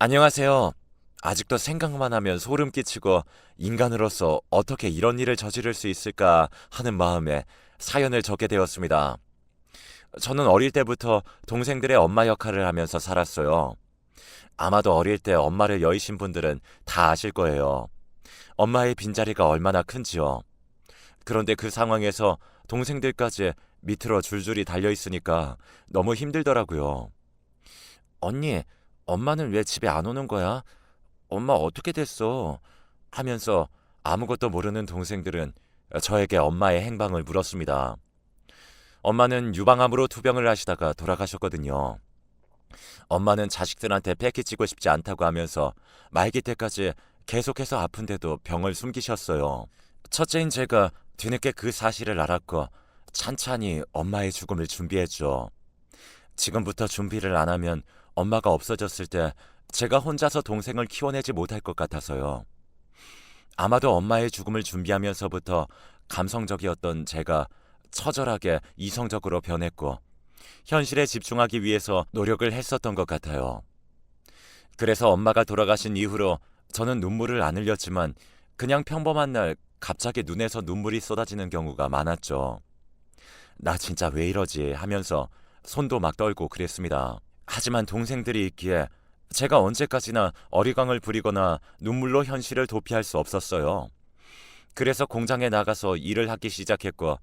안녕하세요. 아직도 생각만 하면 소름 끼치고 인간으로서 어떻게 이런 일을 저지를 수 있을까 하는 마음에 사연을 적게 되었습니다. 저는 어릴 때부터 동생들의 엄마 역할을 하면서 살았어요. 아마도 어릴 때 엄마를 여의신 분들은 다 아실 거예요. 엄마의 빈자리가 얼마나 큰지요. 그런데 그 상황에서 동생들까지 밑으로 줄줄이 달려 있으니까 너무 힘들더라고요. 언니, 엄마는 왜 집에 안 오는 거야? 엄마 어떻게 됐어? 하면서 아무것도 모르는 동생들은 저에게 엄마의 행방을 물었습니다. 엄마는 유방암으로 투병을 하시다가 돌아가셨거든요. 엄마는 자식들한테 패기치고 싶지 않다고 하면서 말기 때까지 계속해서 아픈데도 병을 숨기셨어요. 첫째인 제가 뒤늦게 그 사실을 알았고 찬찬히 엄마의 죽음을 준비했죠. 지금부터 준비를 안 하면 엄마가 없어졌을 때 제가 혼자서 동생을 키워내지 못할 것 같아서요. 아마도 엄마의 죽음을 준비하면서부터 감성적이었던 제가 처절하게 이성적으로 변했고 현실에 집중하기 위해서 노력을 했었던 것 같아요. 그래서 엄마가 돌아가신 이후로 저는 눈물을 안 흘렸지만 그냥 평범한 날 갑자기 눈에서 눈물이 쏟아지는 경우가 많았죠. 나 진짜 왜 이러지 하면서 손도 막 떨고 그랬습니다. 하지만 동생들이 있기에 제가 언제까지나 어리광을 부리거나 눈물로 현실을 도피할 수 없었어요. 그래서 공장에 나가서 일을 하기 시작했고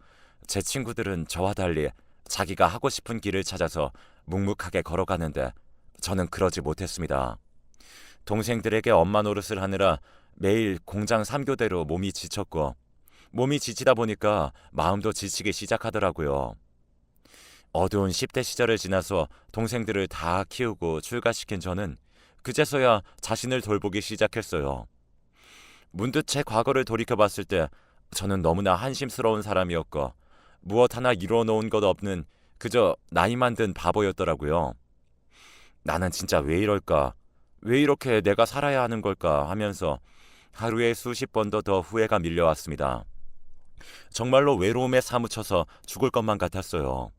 제 친구들은 저와 달리 자기가 하고 싶은 길을 찾아서 묵묵하게 걸어가는데 저는 그러지 못했습니다. 동생들에게 엄마 노릇을 하느라 매일 공장 3교대로 몸이 지쳤고 몸이 지치다 보니까 마음도 지치기 시작하더라고요. 어두운 10대 시절을 지나서 동생들을 다 키우고 출가시킨 저는 그제서야 자신을 돌보기 시작했어요. 문득 제 과거를 돌이켜봤을 때 저는 너무나 한심스러운 사람이었고 무엇 하나 이루어 놓은 것 없는 그저 나이만 든 바보였더라고요. 나는 진짜 왜 이럴까? 왜 이렇게 내가 살아야 하는 걸까? 하면서 하루에 수십 번도 더 후회가 밀려왔습니다. 정말로 외로움에 사무쳐서 죽을 것만 같았어요.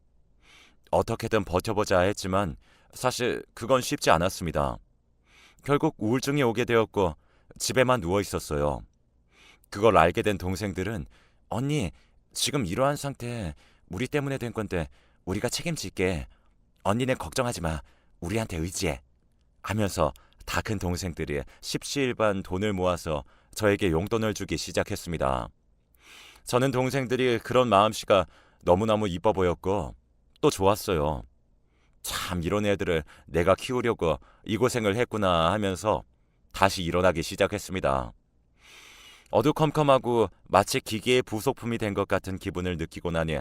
어떻게든 버텨보자 했지만 사실 그건 쉽지 않았습니다. 결국 우울증이 오게 되었고 집에만 누워 있었어요. 그걸 알게 된 동생들은 언니, 지금 이러한 상태 우리 때문에 된 건데 우리가 책임질게. 언니는 걱정하지 마. 우리한테 의지해. 하면서 다 큰 동생들이 십시일반 돈을 모아서 저에게 용돈을 주기 시작했습니다. 저는 동생들이 그런 마음씨가 너무너무 이뻐 보였고 또 좋았어요. 참 이런 애들을 내가 키우려고 이 고생을 했구나 하면서 다시 일어나기 시작했습니다. 어두컴컴하고 마치 기계의 부속품이 된 것 같은 기분을 느끼고 나니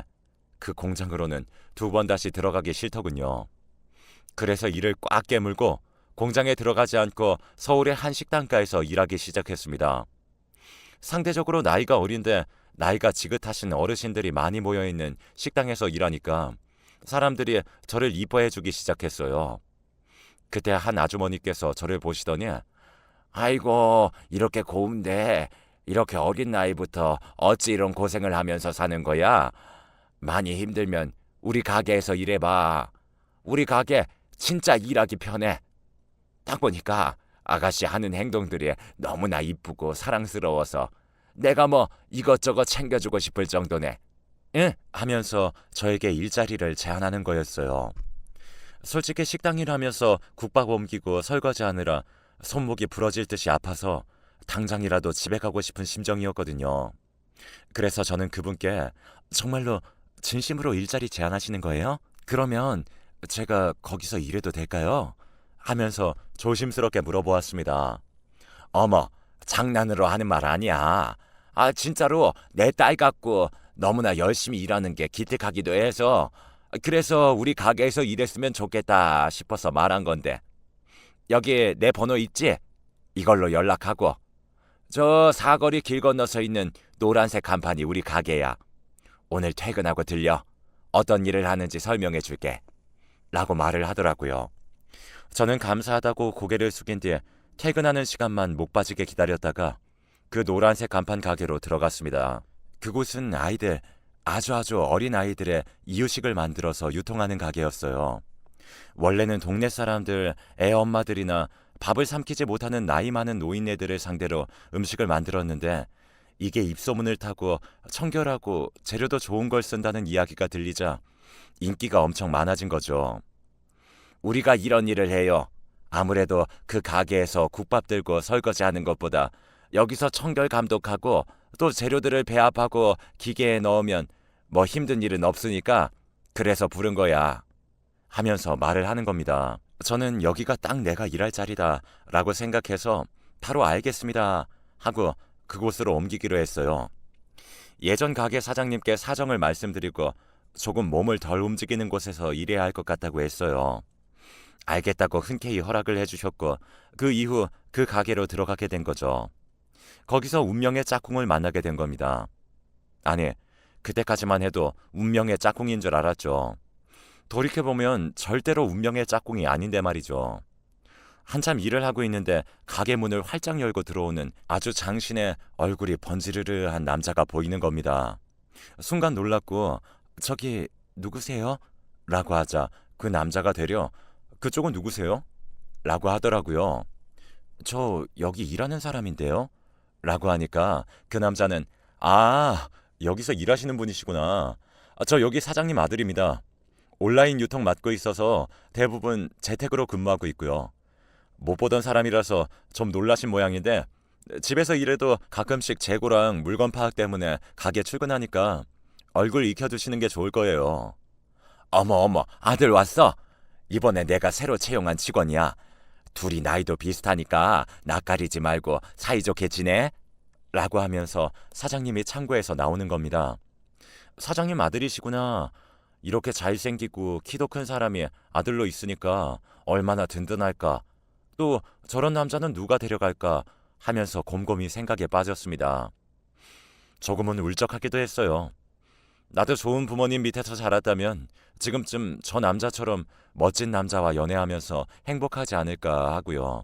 그 공장으로는 두 번 다시 들어가기 싫더군요. 그래서 이를 꽉 깨물고 공장에 들어가지 않고 서울의 한 식당가에서 일하기 시작했습니다. 상대적으로 나이가 어린데 나이가 지긋하신 어르신들이 많이 모여있는 식당에서 일하니까 사람들이 저를 이뻐해주기 시작했어요. 그때 한 아주머니께서 저를 보시더니 아이고 이렇게 고운데 이렇게 어린 나이부터 어찌 이런 고생을 하면서 사는 거야? 많이 힘들면 우리 가게에서 일해봐. 우리 가게 진짜 일하기 편해. 딱 보니까 아가씨 하는 행동들이 너무나 이쁘고 사랑스러워서 내가 뭐 이것저것 챙겨주고 싶을 정도네. 응? 하면서 저에게 일자리를 제안하는 거였어요. 솔직히 식당 일하면서 국밥 옮기고 설거지하느라 손목이 부러질 듯이 아파서 당장이라도 집에 가고 싶은 심정이었거든요. 그래서 저는 그분께 정말로 진심으로 일자리 제안하시는 거예요? 그러면 제가 거기서 일해도 될까요? 하면서 조심스럽게 물어보았습니다. 어머, 장난으로 하는 말 아니야. 아, 진짜로 내 딸 같고 너무나 열심히 일하는 게 기특하기도 해서 그래서 우리 가게에서 일했으면 좋겠다 싶어서 말한 건데 여기 내 번호 있지? 이걸로 연락하고 저 사거리 길 건너서 있는 노란색 간판이 우리 가게야. 오늘 퇴근하고 들려. 어떤 일을 하는지 설명해 줄게. 라고 말을 하더라고요. 저는 감사하다고 고개를 숙인 뒤에 퇴근하는 시간만 목 빠지게 기다렸다가 그 노란색 간판 가게로 들어갔습니다. 그곳은 아이들, 아주 어린 아이들의 이유식을 만들어서 유통하는 가게였어요. 원래는 동네 사람들, 애 엄마들이나 밥을 삼키지 못하는 나이 많은 노인네들을 상대로 음식을 만들었는데 이게 입소문을 타고 청결하고 재료도 좋은 걸 쓴다는 이야기가 들리자 인기가 엄청 많아진 거죠. 우리가 이런 일을 해요. 아무래도 그 가게에서 국밥 들고 설거지하는 것보다 여기서 청결 감독하고 또 재료들을 배합하고 기계에 넣으면 뭐 힘든 일은 없으니까 그래서 부른 거야. 하면서 말을 하는 겁니다. 저는 여기가 딱 내가 일할 자리다 라고 생각해서 바로 알겠습니다 하고 그곳으로 옮기기로 했어요. 예전 가게 사장님께 사정을 말씀드리고 조금 몸을 덜 움직이는 곳에서 일해야 할 것 같다고 했어요. 알겠다고 흔쾌히 허락을 해주셨고 그 이후 그 가게로 들어가게 된 거죠. 거기서 운명의 짝꿍을 만나게 된 겁니다. 아니, 그때까지만 해도 운명의 짝꿍인 줄 알았죠. 돌이켜보면 절대로 운명의 짝꿍이 아닌데 말이죠. 한참 일을 하고 있는데 가게 문을 활짝 열고 들어오는 아주 장신의 얼굴이 번지르르한 남자가 보이는 겁니다. 순간 놀랐고 저기 누구세요? 라고 하자 그 남자가 되려 그쪽은 누구세요? 라고 하더라고요. 저 여기 일하는 사람인데요? 라고 하니까 그 남자는 여기서 일하시는 분이시구나. 저 여기 사장님 아들입니다. 온라인 유통 맡고 있어서 대부분 재택으로 근무하고 있고요. 못 보던 사람이라서 좀 놀라신 모양인데 집에서 일해도 가끔씩 재고랑 물건 파악 때문에 가게 출근하니까 얼굴 익혀두시는 게 좋을 거예요. 어머, 아들 왔어? 이번에 내가 새로 채용한 직원이야. 둘이 나이도 비슷하니까 낯가리지 말고 사이좋게 지내? 라고 하면서 사장님이 창고에서 나오는 겁니다. 사장님 아들이시구나. 이렇게 잘생기고 키도 큰 사람이 아들로 있으니까 얼마나 든든할까. 또 저런 남자는 누가 데려갈까 하면서 곰곰이 생각에 빠졌습니다. 조금은 울적하기도 했어요. 나도 좋은 부모님 밑에서 자랐다면 지금쯤 저 남자처럼 멋진 남자와 연애하면서 행복하지 않을까 하고요.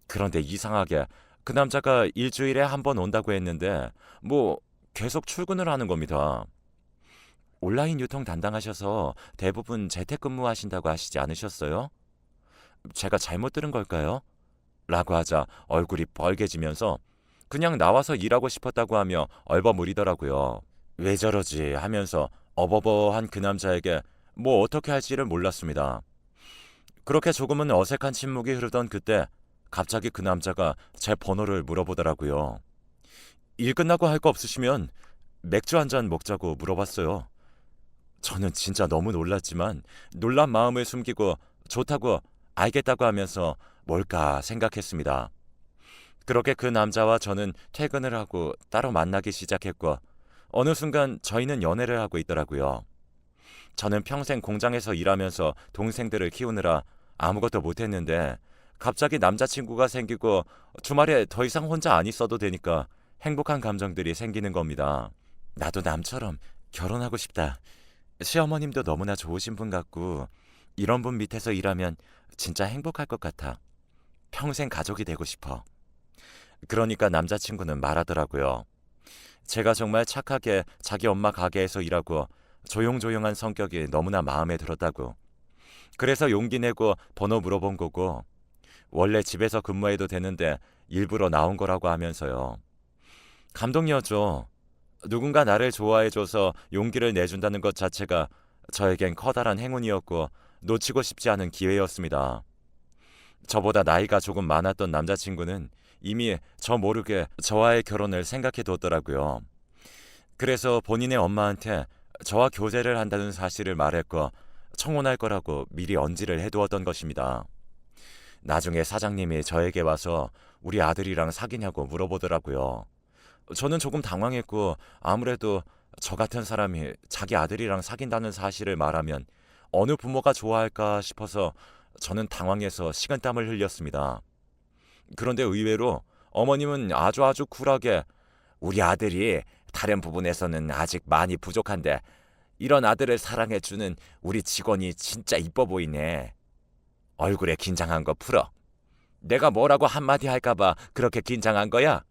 그런데 이상하게 그 남자가 일주일에 한 번 온다고 했는데 뭐 계속 출근을 하는 겁니다. 온라인 유통 담당하셔서 대부분 재택근무하신다고 하시지 않으셨어요? 제가 잘못 들은 걸까요? 라고 하자 얼굴이 벌개지면서 그냥 나와서 일하고 싶었다고 하며 얼버무리더라고요. 왜 저러지 하면서 어버버한 그 남자에게 뭐 어떻게 할지를 몰랐습니다. 그렇게 조금은 어색한 침묵이 흐르던 그때 갑자기 그 남자가 제 번호를 물어보더라고요. 일 끝나고 할 거 없으시면 맥주 한 잔 먹자고 물어봤어요. 저는 진짜 너무 놀랐지만 놀란 마음을 숨기고 좋다고 알겠다고 하면서 뭘까 생각했습니다. 그렇게 그 남자와 저는 퇴근을 하고 따로 만나기 시작했고 어느 순간 저희는 연애를 하고 있더라고요. 저는 평생 공장에서 일하면서 동생들을 키우느라 아무것도 못했는데 갑자기 남자친구가 생기고 주말에 더 이상 혼자 안 있어도 되니까 행복한 감정들이 생기는 겁니다. 나도 남처럼 결혼하고 싶다. 시어머님도 너무나 좋으신 분 같고 이런 분 밑에서 일하면 진짜 행복할 것 같아. 평생 가족이 되고 싶어. 그러니까 남자친구는 말하더라고요. 제가 정말 착하게 자기 엄마 가게에서 일하고 조용조용한 성격이 너무나 마음에 들었다고. 그래서 용기 내고 번호 물어본 거고 원래 집에서 근무해도 되는데 일부러 나온 거라고 하면서요. 감동이었죠. 누군가 나를 좋아해줘서 용기를 내준다는 것 자체가 저에겐 커다란 행운이었고 놓치고 싶지 않은 기회였습니다. 저보다 나이가 조금 많았던 남자친구는 이미 저 모르게 저와의 결혼을 생각해 뒀더라고요. 그래서 본인의 엄마한테 저와 교제를 한다는 사실을 말했고 청혼할 거라고 미리 언지를 해두었던 것입니다. 나중에 사장님이 저에게 와서 우리 아들이랑 사귀냐고 물어보더라고요. 저는 조금 당황했고 아무래도 저 같은 사람이 자기 아들이랑 사귄다는 사실을 말하면 어느 부모가 좋아할까 싶어서 저는 당황해서 식은땀을 흘렸습니다. 그런데 의외로 어머님은 아주 쿨하게 우리 아들이 다른 부분에서는 아직 많이 부족한데 이런 아들을 사랑해주는 우리 직원이 진짜 이뻐 보이네. 얼굴에 긴장한 거 풀어. 내가 뭐라고 한마디 할까봐 그렇게 긴장한 거야?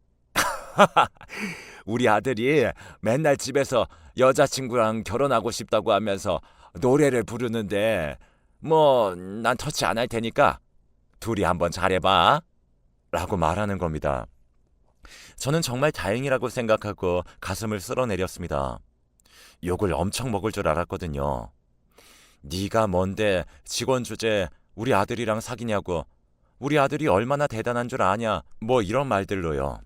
우리 아들이 맨날 집에서 여자친구랑 결혼하고 싶다고 하면서 노래를 부르는데 뭐 난 터치 안 할 테니까 둘이 한번 잘해봐. 라고 말하는 겁니다. 저는 정말 다행이라고 생각하고 가슴을 쓸어내렸습니다. 욕을 엄청 먹을 줄 알았거든요. 네가 뭔데 직원 주제 우리 아들이랑 사귀냐고. 우리 아들이 얼마나 대단한 줄 아냐. 뭐 이런 말들로요.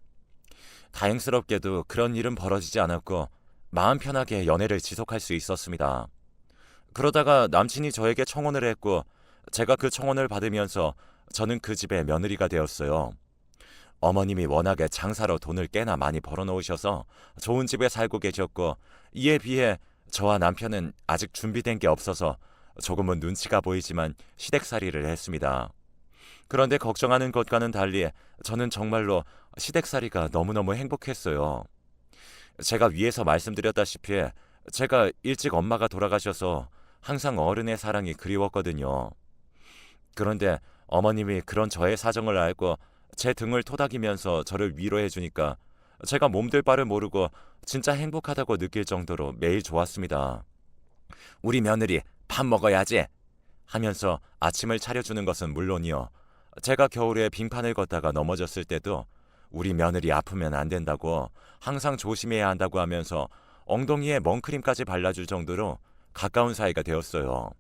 다행스럽게도 그런 일은 벌어지지 않았고 마음 편하게 연애를 지속할 수 있었습니다. 그러다가 남친이 저에게 청혼을 했고 제가 그 청혼을 받으면서 저는 그 집의 며느리가 되었어요. 어머님이 워낙에 장사로 돈을 꽤나 많이 벌어놓으셔서 좋은 집에 살고 계셨고 이에 비해 저와 남편은 아직 준비된 게 없어서 조금은 눈치가 보이지만 시댁살이를 했습니다. 그런데 걱정하는 것과는 달리 저는 정말로 시댁살이가 너무너무 행복했어요. 제가 위에서 말씀드렸다시피 제가 일찍 엄마가 돌아가셔서 항상 어른의 사랑이 그리웠거든요. 그런데 어머님이 그런 저의 사정을 알고 제 등을 토닥이면서 저를 위로해 주니까 제가 몸둘 바를 모르고 진짜 행복하다고 느낄 정도로 매일 좋았습니다. 우리 며느리 밥 먹어야지 하면서 아침을 차려주는 것은 물론이요. 제가 겨울에 빙판을 걷다가 넘어졌을 때도 우리 며느리 아프면 안 된다고 항상 조심해야 한다고 하면서 엉덩이에 멍크림까지 발라줄 정도로 가까운 사이가 되었어요.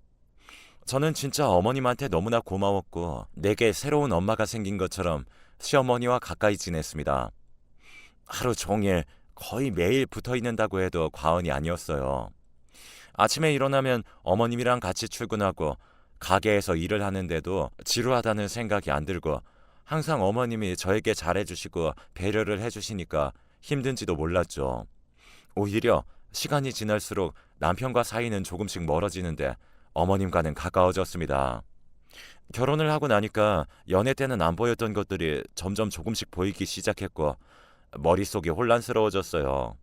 저는 진짜 어머님한테 너무나 고마웠고 내게 새로운 엄마가 생긴 것처럼 시어머니와 가까이 지냈습니다. 하루 종일 거의 매일 붙어 있는다고 해도 과언이 아니었어요. 아침에 일어나면 어머님이랑 같이 출근하고 가게에서 일을 하는데도 지루하다는 생각이 안 들고 항상 어머님이 저에게 잘해주시고 배려를 해주시니까 힘든지도 몰랐죠. 오히려 시간이 지날수록 남편과 사이는 조금씩 멀어지는데 어머님과는 가까워졌습니다. 결혼을 하고 나니까 연애 때는 안 보였던 것들이 점점 조금씩 보이기 시작했고 머릿속이 혼란스러워졌어요.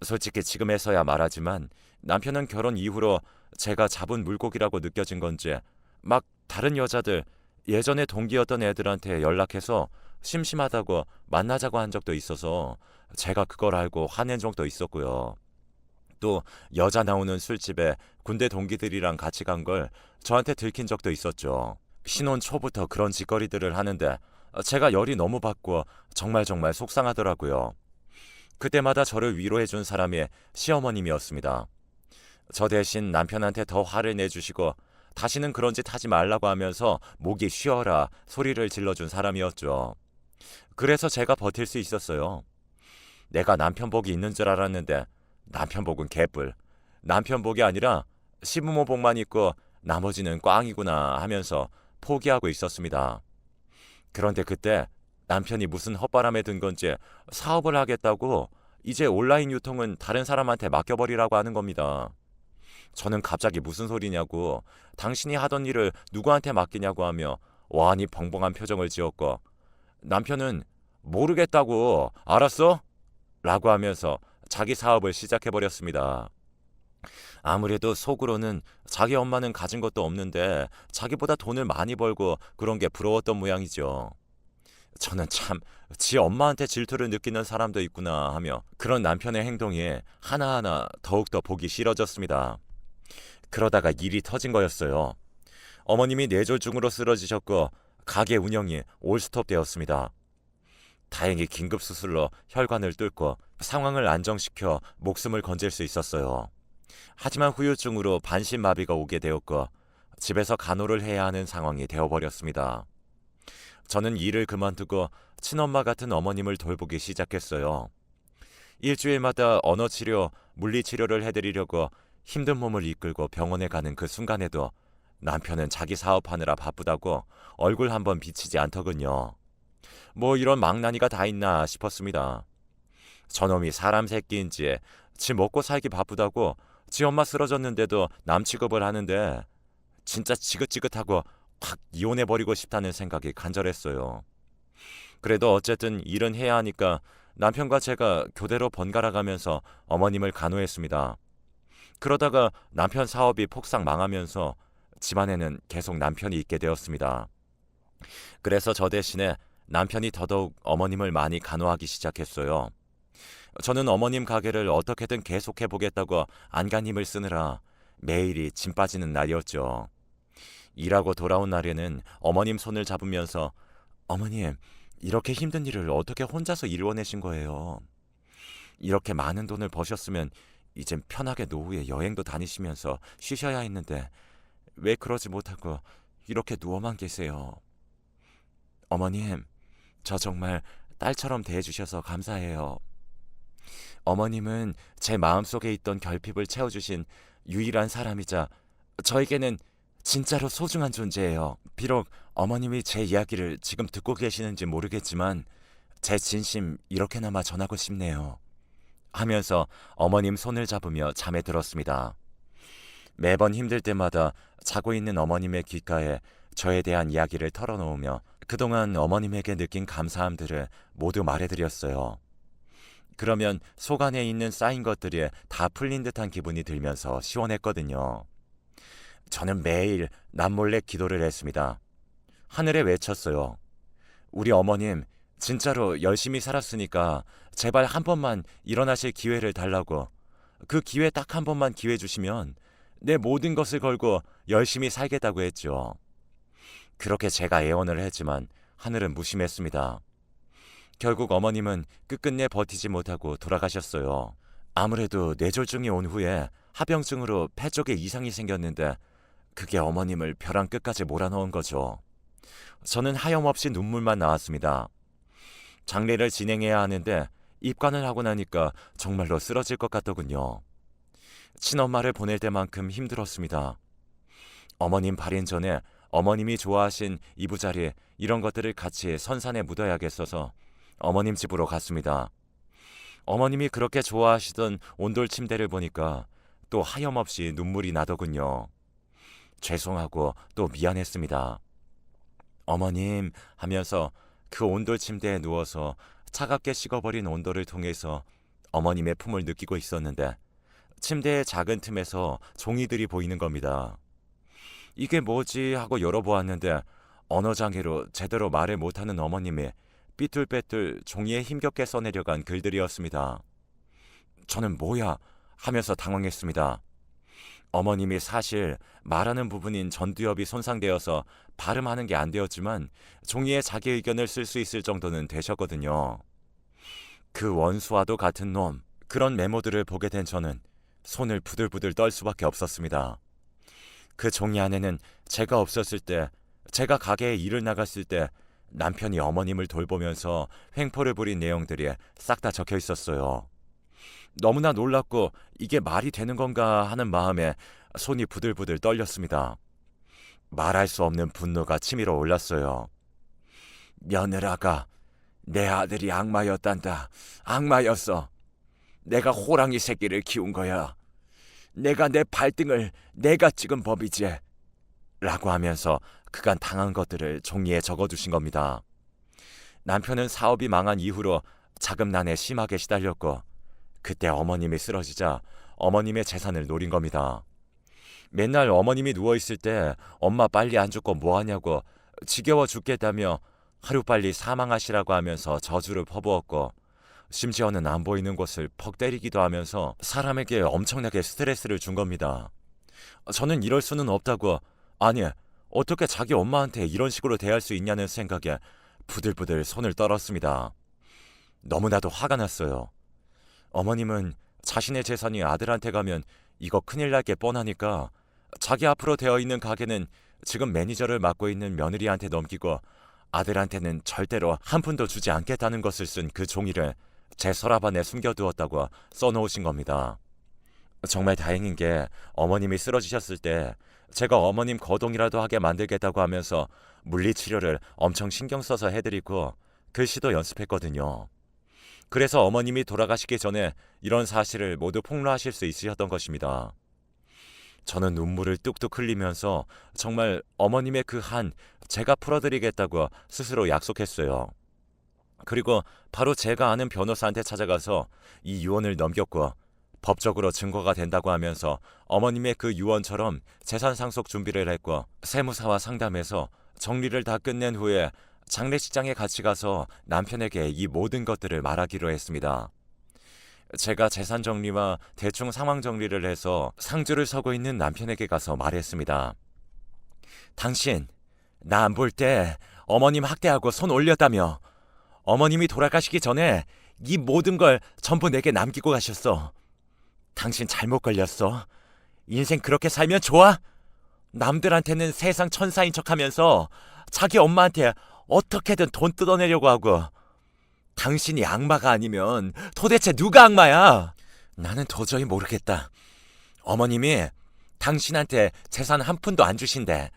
솔직히 지금에서야 말하지만 남편은 결혼 이후로 제가 잡은 물고기라고 느껴진 건지 막 다른 여자들 예전에 동기였던 애들한테 연락해서 심심하다고 만나자고 한 적도 있어서 제가 그걸 알고 화낸 적도 있었고요. 또 여자 나오는 술집에 군대 동기들이랑 같이 간 걸 저한테 들킨 적도 있었죠. 신혼 초부터 그런 짓거리들을 하는데 제가 열이 너무 받고 정말 속상하더라고요. 그때마다 저를 위로해준 사람이 시어머님이었습니다. 저 대신 남편한테 더 화를 내주시고 다시는 그런 짓 하지 말라고 하면서 목이 쉬어라 소리를 질러준 사람이었죠. 그래서 제가 버틸 수 있었어요. 내가 남편 복이 있는 줄 알았는데 남편 복은 개뿔. 남편 복이 아니라 시부모 복만 있고 나머지는 꽝이구나 하면서 포기하고 있었습니다. 그런데 그때 남편이 무슨 헛바람에 든 건지 사업을 하겠다고 이제 온라인 유통은 다른 사람한테 맡겨버리라고 하는 겁니다. 저는 갑자기 무슨 소리냐고 당신이 하던 일을 누구한테 맡기냐고 하며 완히 벙벙한 표정을 지었고 남편은 모르겠다고 알았어? 라고 하면서 자기 사업을 시작해버렸습니다. 아무래도 속으로는 자기 엄마는 가진 것도 없는데 자기보다 돈을 많이 벌고 그런 게 부러웠던 모양이죠. 저는 참 지 엄마한테 질투를 느끼는 사람도 있구나 하며 그런 남편의 행동이 하나하나 더욱더 보기 싫어졌습니다. 그러다가 일이 터진 거였어요. 어머님이 뇌졸중으로 쓰러지셨고 가게 운영이 올스톱 되었습니다. 다행히 긴급 수술로 혈관을 뚫고 상황을 안정시켜 목숨을 건질 수 있었어요. 하지만 후유증으로 반신마비가 오게 되었고 집에서 간호를 해야 하는 상황이 되어버렸습니다. 저는 일을 그만두고 친엄마 같은 어머님을 돌보기 시작했어요. 일주일마다 언어치료, 물리치료를 해드리려고 힘든 몸을 이끌고 병원에 가는 그 순간에도 남편은 자기 사업하느라 바쁘다고 얼굴 한번 비치지 않더군요. 뭐 이런 망나니가 다 있나 싶었습니다. 저놈이 사람 새끼인지 지 먹고 살기 바쁘다고 지 엄마 쓰러졌는데도 남 취급을 하는데 진짜 지긋지긋하고 확 이혼해버리고 싶다는 생각이 간절했어요. 그래도 어쨌든 일은 해야 하니까 남편과 제가 교대로 번갈아 가면서 어머님을 간호했습니다. 그러다가 남편 사업이 폭삭 망하면서 집안에는 계속 남편이 있게 되었습니다. 그래서 저 대신에 남편이 더더욱 어머님을 많이 간호하기 시작했어요. 저는 어머님 가게를 어떻게든 계속해보겠다고 안간 힘을 쓰느라 매일이 짐 빠지는 날이었죠. 일하고 돌아온 날에는 어머님 손을 잡으면서 어머님, 이렇게 힘든 일을 어떻게 혼자서 이루어내신 거예요? 이렇게 많은 돈을 버셨으면 이젠 편하게 노후에 여행도 다니시면서 쉬셔야 했는데 왜 그러지 못하고 이렇게 누워만 계세요? 어머님, 저 정말 딸처럼 대해주셔서 감사해요. 어머님은 제 마음속에 있던 결핍을 채워주신 유일한 사람이자 저에게는 진짜로 소중한 존재예요. 비록 어머님이 제 이야기를 지금 듣고 계시는지 모르겠지만 제 진심 이렇게나마 전하고 싶네요. 하면서 어머님 손을 잡으며 잠에 들었습니다. 매번 힘들 때마다 자고 있는 어머님의 귓가에 저에 대한 이야기를 털어놓으며 그동안 어머님에게 느낀 감사함들을 모두 말해드렸어요. 그러면 속 안에 있는 쌓인 것들이 다 풀린 듯한 기분이 들면서 시원했거든요. 저는 매일 남몰래 기도를 했습니다. 하늘에 외쳤어요. 우리 어머님 진짜로 열심히 살았으니까 제발 한 번만 일어나실 기회를 달라고. 그 기회 딱 한 번만 기회 주시면 내 모든 것을 걸고 열심히 살겠다고 했죠. 그렇게 제가 애원을 했지만 하늘은 무심했습니다. 결국 어머님은 끝끝내 버티지 못하고 돌아가셨어요. 아무래도 뇌졸중이 온 후에 합병증으로 폐 쪽에 이상이 생겼는데 그게 어머님을 벼랑 끝까지 몰아넣은 거죠. 저는 하염없이 눈물만 나왔습니다. 장례를 진행해야 하는데 입관을 하고 나니까 정말로 쓰러질 것 같더군요. 친엄마를 보낼 때만큼 힘들었습니다. 어머님 발인 전에 어머님이 좋아하신 이부자리 이런 것들을 같이 선산에 묻어야겠어서 어머님 집으로 갔습니다. 어머님이 그렇게 좋아하시던 온돌 침대를 보니까 또 하염없이 눈물이 나더군요. 죄송하고 또 미안했습니다. 어머님 하면서 그 온돌 침대에 누워서 차갑게 식어버린 온돌을 통해서 어머님의 품을 느끼고 있었는데 침대의 작은 틈에서 종이들이 보이는 겁니다. 이게 뭐지 하고 열어보았는데 언어장애로 제대로 말을 못하는 어머님이 삐뚤빼뚤 종이에 힘겹게 써내려간 글들이었습니다. 저는 뭐야 하면서 당황했습니다. 어머님이 사실 말하는 부분인 전두엽이 손상되어서 발음하는 게 안 되었지만 종이에 자기 의견을 쓸 수 있을 정도는 되셨거든요. 그 원수와도 같은 놈, 그런 메모들을 보게 된 저는 손을 부들부들 떨 수밖에 없었습니다. 그 종이 안에는 제가 없었을 때, 제가 가게에 일을 나갔을 때 남편이 어머님을 돌보면서 횡포를 부린 내용들이 싹 다 적혀 있었어요. 너무나 놀랍고 이게 말이 되는 건가 하는 마음에 손이 부들부들 떨렸습니다. 말할 수 없는 분노가 치밀어 올랐어요. 며느라가 내 아들이 악마였단다. 악마였어. 내가 호랑이 새끼를 키운 거야. 내가 내 발등을 내가 찍은 법이지. 라고 하면서 그간 당한 것들을 종이에 적어두신 겁니다. 남편은 사업이 망한 이후로 자금난에 심하게 시달렸고 그때 어머님이 쓰러지자 어머님의 재산을 노린 겁니다. 맨날 어머님이 누워있을 때 엄마 빨리 안 죽고 뭐하냐고 지겨워 죽겠다며 하루빨리 사망하시라고 하면서 저주를 퍼부었고 심지어는 안 보이는 곳을 퍽 때리기도 하면서 사람에게 엄청나게 스트레스를 준 겁니다. 저는 이럴 수는 없다고, 아니 어떻게 자기 엄마한테 이런 식으로 대할 수 있냐는 생각에 부들부들 손을 떨었습니다. 너무나도 화가 났어요. 어머님은 자신의 재산이 아들한테 가면 이거 큰일 날 게 뻔하니까 자기 앞으로 되어 있는 가게는 지금 매니저를 맡고 있는 며느리한테 넘기고 아들한테는 절대로 한 푼도 주지 않겠다는 것을 쓴 그 종이를 제 서랍 안에 숨겨두었다고 써놓으신 겁니다. 정말 다행인 게 어머님이 쓰러지셨을 때 제가 어머님 거동이라도 하게 만들겠다고 하면서 물리치료를 엄청 신경 써서 해드리고 글씨도 연습했거든요. 그래서 어머님이 돌아가시기 전에 이런 사실을 모두 폭로하실 수 있으셨던 것입니다. 저는 눈물을 뚝뚝 흘리면서 정말 어머님의 그 한 제가 풀어드리겠다고 스스로 약속했어요. 그리고 바로 제가 아는 변호사한테 찾아가서 이 유언을 넘겼고 법적으로 증거가 된다고 하면서 어머님의 그 유언처럼 재산 상속 준비를 했고 세무사와 상담해서 정리를 다 끝낸 후에 장례식장에 같이 가서 남편에게 이 모든 것들을 말하기로 했습니다. 제가 재산 정리와 대충 상황 정리를 해서 상주를 서고 있는 남편에게 가서 말했습니다. 당신, 나 안 볼 때 어머님 학대하고 손 올렸다며. 어머님이 돌아가시기 전에 이 모든 걸 전부 내게 남기고 가셨어. 당신 잘못 걸렸어. 인생 그렇게 살면 좋아? 남들한테는 세상 천사인 척하면서 자기 엄마한테 어떻게든 돈 뜯어내려고 하고. 당신이 악마가 아니면 도대체 누가 악마야? 나는 도저히 모르겠다. 어머님이 당신한테 재산 한 푼도 안 주신대.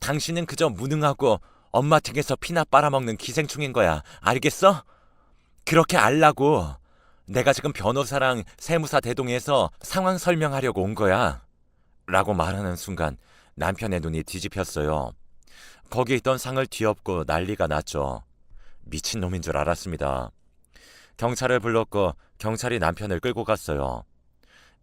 당신은 그저 무능하고 엄마 등에서 피나 빨아먹는 기생충인 거야. 알겠어? 그렇게 알라고 내가 지금 변호사랑 세무사 대동해서 상황 설명하려고 온 거야. 라고 말하는 순간 남편의 눈이 뒤집혔어요. 거기 있던 상을 뒤엎고 난리가 났죠. 미친놈인 줄 알았습니다. 경찰을 불렀고 경찰이 남편을 끌고 갔어요.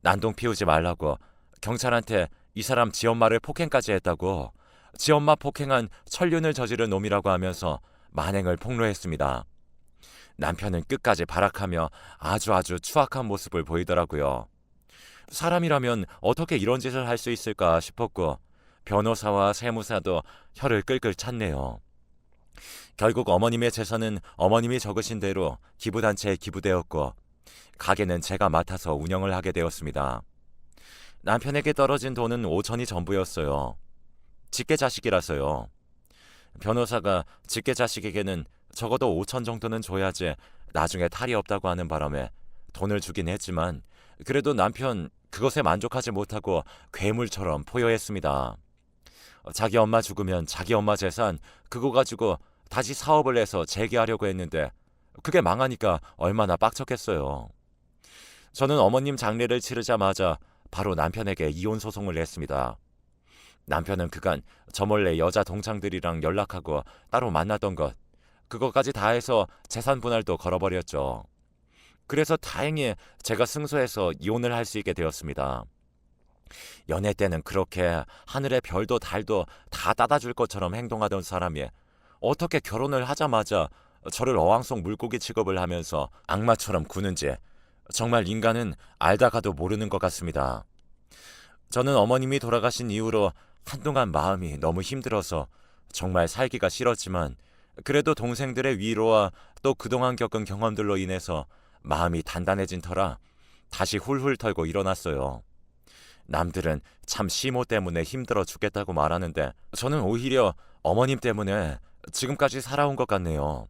난동 피우지 말라고, 경찰한테 이 사람 지 엄마를 폭행까지 했다고, 지 엄마 폭행한 천륜을 저지른 놈이라고 하면서 만행을 폭로했습니다. 남편은 끝까지 발악하며 아주 추악한 모습을 보이더라고요. 사람이라면 어떻게 이런 짓을 할 수 있을까 싶었고 변호사와 세무사도 혀를 끌끌 찼네요. 결국 어머님의 재산은 어머님이 적으신 대로 기부단체에 기부되었고 가게는 제가 맡아서 운영을 하게 되었습니다. 남편에게 떨어진 돈은 5천이 전부였어요. 직계자식이라서요. 변호사가 직계자식에게는 적어도 5천 정도는 줘야지 나중에 탈이 없다고 하는 바람에 돈을 주긴 했지만 그래도 남편 그것에 만족하지 못하고 괴물처럼 포효했습니다. 자기 엄마 죽으면 자기 엄마 재산 그거 가지고 다시 사업을 해서 재기하려고 했는데 그게 망하니까 얼마나 빡쳤겠어요. 저는 어머님 장례를 치르자마자 바로 남편에게 이혼 소송을 냈습니다. 남편은 그간 저 몰래 여자 동창들이랑 연락하고 따로 만났던 것, 그것까지 다 해서 재산 분할도 걸어버렸죠. 그래서 다행히 제가 승소해서 이혼을 할 수 있게 되었습니다. 연애 때는 그렇게 하늘의 별도 달도 다 따다 줄 것처럼 행동하던 사람이 어떻게 결혼을 하자마자 저를 어항속 물고기 취급을 하면서 악마처럼 구는지 정말 인간은 알다가도 모르는 것 같습니다. 저는 어머님이 돌아가신 이후로 한동안 마음이 너무 힘들어서 정말 살기가 싫었지만 그래도 동생들의 위로와 또 그동안 겪은 경험들로 인해서 마음이 단단해진 터라 다시 훌훌 털고 일어났어요. 남들은 참 시모 때문에 힘들어 죽겠다고 말하는데 저는 오히려 어머님 때문에 지금까지 살아온 것 같네요.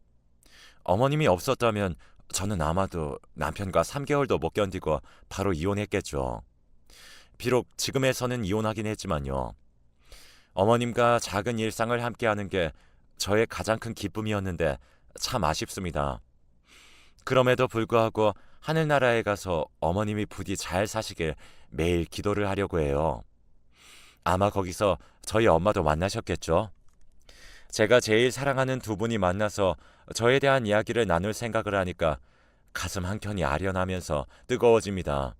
어머님이 없었다면 저는 아마도 남편과 3개월도 못 견디고 바로 이혼했겠죠. 비록 지금에서는 이혼하긴 했지만요. 어머님과 작은 일상을 함께하는 게 저의 가장 큰 기쁨이었는데 참 아쉽습니다. 그럼에도 불구하고 하늘나라에 가서 어머님이 부디 잘 사시길 매일 기도를 하려고 해요. 아마 거기서 저희 엄마도 만나셨겠죠? 제가 제일 사랑하는 두 분이 만나서 저에 대한 이야기를 나눌 생각을 하니까 가슴 한켠이 아련하면서 뜨거워집니다.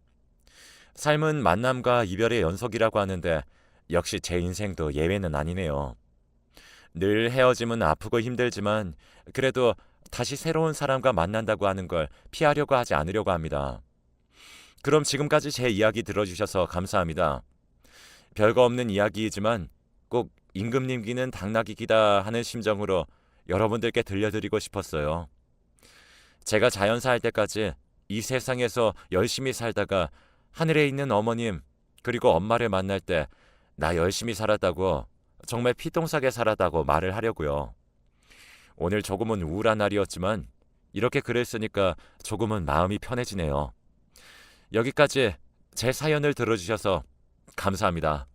삶은 만남과 이별의 연속이라고 하는데 역시 제 인생도 예외는 아니네요. 늘 헤어짐은 아프고 힘들지만 그래도 다시 새로운 사람과 만난다고 하는 걸 피하려고 하지 않으려고 합니다. 그럼 지금까지 제 이야기 들어주셔서 감사합니다. 별거 없는 이야기이지만 꼭 임금님 귀는 당나귀 귀다 하는 심정으로 여러분들께 들려드리고 싶었어요. 제가 자연사 할 때까지 이 세상에서 열심히 살다가 하늘에 있는 어머님 그리고 엄마를 만날 때 나 열심히 살았다고, 정말 피똥싸게 살았다고 말을 하려고요. 오늘 조금은 우울한 날이었지만 이렇게 글을 쓰니까 조금은 마음이 편해지네요. 여기까지 제 사연을 들어주셔서 감사합니다.